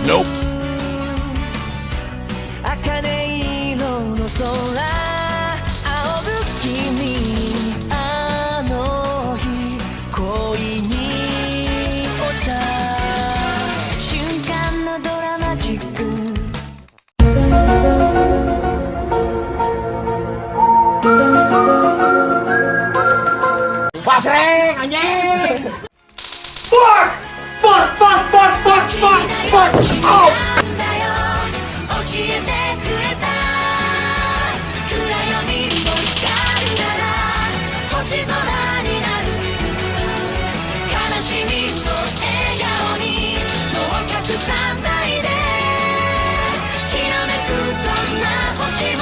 Nope. 茜色の空仰ぐ君あの日恋に落ちた瞬間のドラマチックPasreng anjing. Fuck! Fuck! Fuck! Fuck! Fuck! Fuck! Fuck! Oh! 教えてくれた暗闇も光るなら星空になる悲しみと笑顔にもう隠さないできらめくどんな星も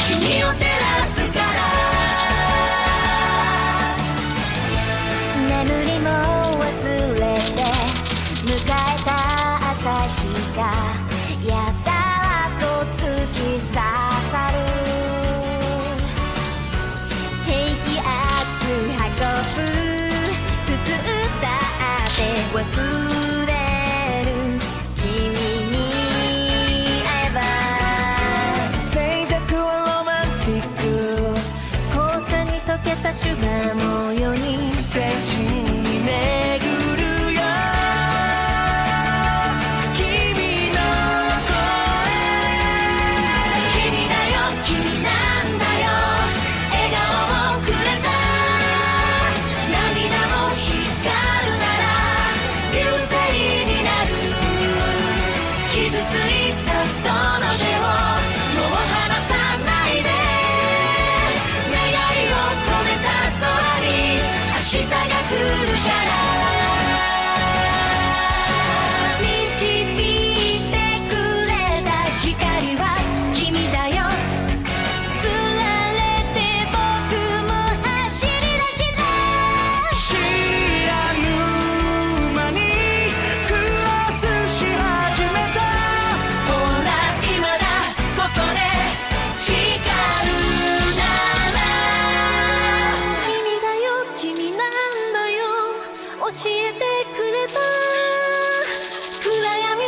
君を照らすから眠りも忘れて迎えた朝日がやったと突き刺さる低気圧運ぶ筒歌って忘れる君に会えば静寂はロマンティック紅茶に溶けたシュガーのように全身に巡るよ君の声君だよ君なんだよ笑顔をくれた涙も光るなら流星になる傷ついたその手をもう離さないで願いを込めた空に明日が来るから導いてくれた光は君だよつられて僕も走り出した知らぬ間にクロスし始めたほら今だここで光るなら君だよ君なんだよ教えてくれた暗闇